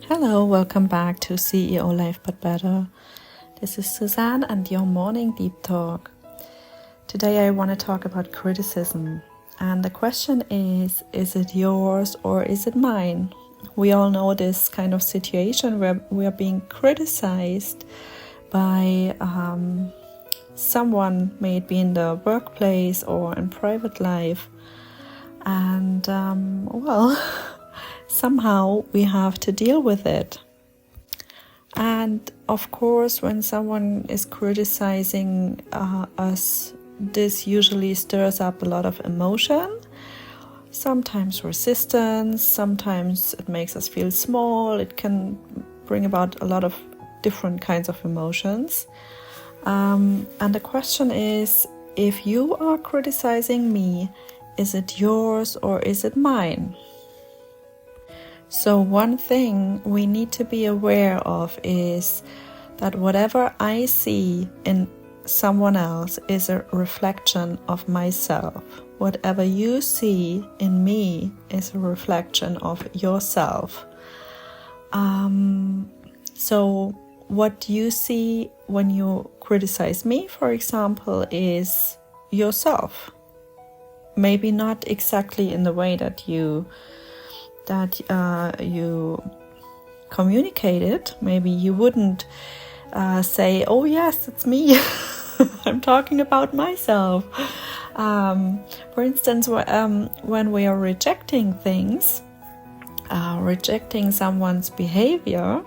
Hello, welcome back to CEO Life But Better. This is Suzanne and your morning deep talk. Today I want to talk about criticism. And the question is it yours or is it mine? We all know this kind of situation where we are being criticized by someone, may it be in the workplace or in private life. And somehow we have to deal with it. And of course, when someone is criticizing us, this usually stirs up a lot of emotion, sometimes resistance, sometimes it makes us feel small. It can bring about a lot of different kinds of emotions. And the question is, if you are criticizing me, is it yours or is it mine? So one thing we need to be aware of is that whatever I see in someone else is a reflection of myself. Whatever you see in me is a reflection of yourself. So what you see when you criticize me, for example, is yourself. Maybe not exactly in the way that you communicate it. Maybe you wouldn't say, oh yes, it's me. I'm talking about myself. For instance, when we are rejecting things, rejecting someone's behavior,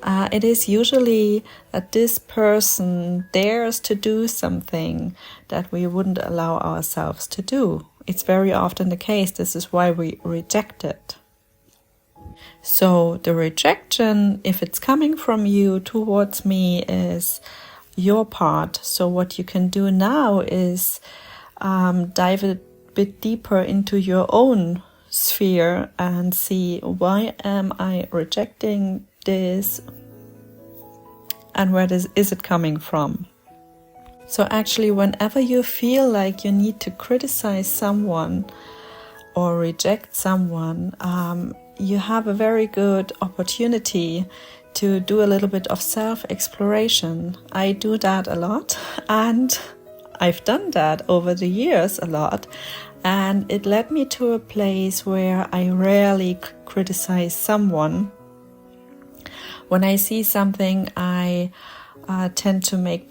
it is usually that this person dares to do something that we wouldn't allow ourselves to do. It's very often the case. This is why we reject it. So the rejection, if it's coming from you towards me, is your part. So what you can do now is dive a bit deeper into your own sphere and see, why am I rejecting this and where is it coming from? So actually, whenever you feel like you need to criticize someone or reject someone, you have a very good opportunity to do a little bit of self-exploration. I do that a lot, and I've done that over the years a lot, and it led me to a place where I rarely criticize someone. When I see something, I tend to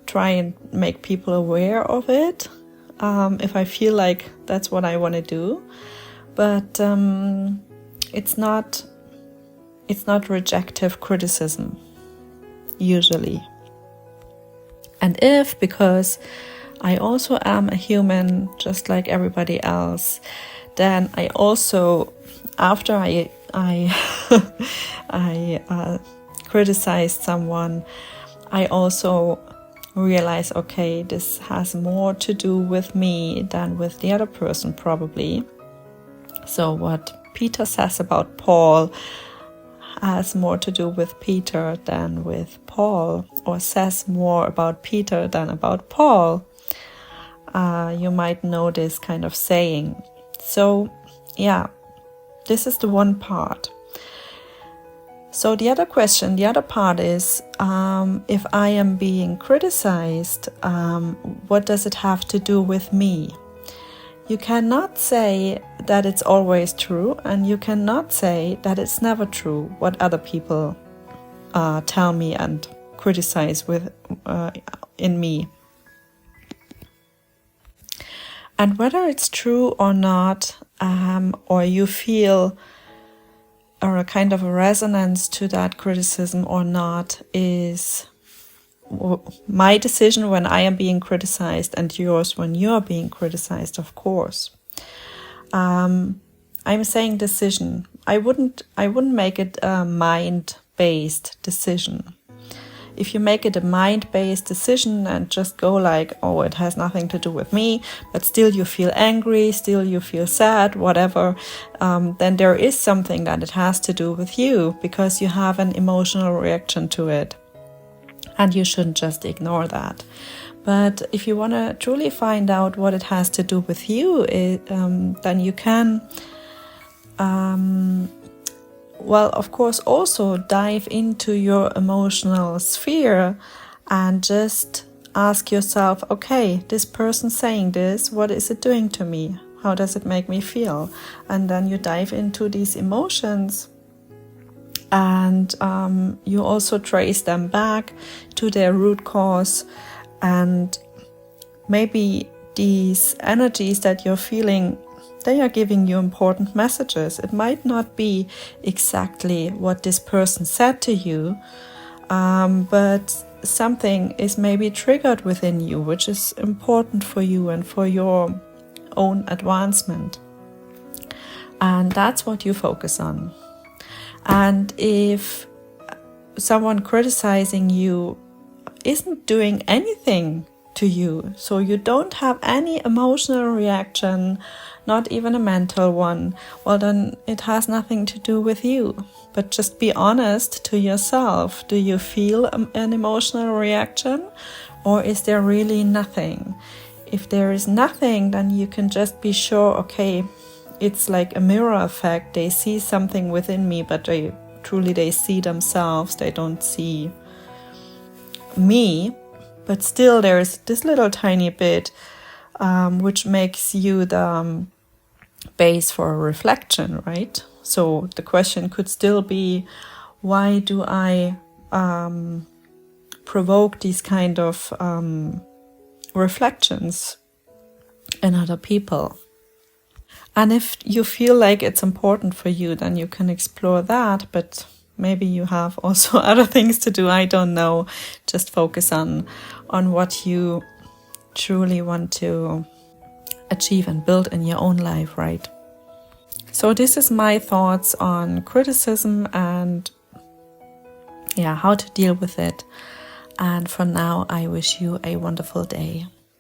try and make people aware of it, if I feel like that's what I want to do. But it's not rejective criticism, usually. And because I also am a human, just like everybody else, then I also, after I criticized someone, I also realize, okay, this has more to do with me than with the other person, probably. So what Peter says about Paul has more to do with Peter than with Paul, or says more about Peter than about Paul. You might know this kind of saying. So yeah, this is the one part. So the other part is, if I am being criticized, what does it have to do with me? You cannot say that it's always true, and you cannot say that it's never true, what other people tell me and criticize in me. And whether it's true or not, or you feel or a kind of a resonance to that criticism or not, is my decision when I am being criticized, and yours when you are being criticized, of course. I'm saying decision. I wouldn't make it a mind-based decision. If you make it a mind-based decision and just go like, oh, it has nothing to do with me, but still you feel angry, still you feel sad, whatever, then there is something that it has to do with you, because you have an emotional reaction to it. And you shouldn't just ignore that. But if you want to truly find out what it has to do with you, then you can well, of course, also dive into your emotional sphere and just ask yourself, okay, this person saying this, what is it doing to me? How does it make me feel? And then you dive into these emotions, and you also trace them back to their root cause. And maybe these energies that you're feeling, they are giving you important messages. It might not be exactly what this person said to you, but something is maybe triggered within you, which is important for you and for your own advancement. And that's what you focus on. And if someone criticizing you isn't doing anything to you, so you don't have any emotional reaction, not even a mental one, well, then it has nothing to do with you. But just be honest to yourself. Do you feel an emotional reaction, or is there really nothing? If there is nothing, then you can just be sure, okay, it's like a mirror effect. They see something within me, but they see themselves. They don't see me. But still, there's this little tiny bit which makes you the base for a reflection, right? So the question could still be, why do I provoke these kind of reflections in other people? And if you feel like it's important for you, then you can explore that, but maybe you have also other things to do, I don't know. Just focus on what you truly want to achieve and build in your own life, right? So this is my thoughts on criticism and how to deal with it. And for now, I wish you a wonderful day.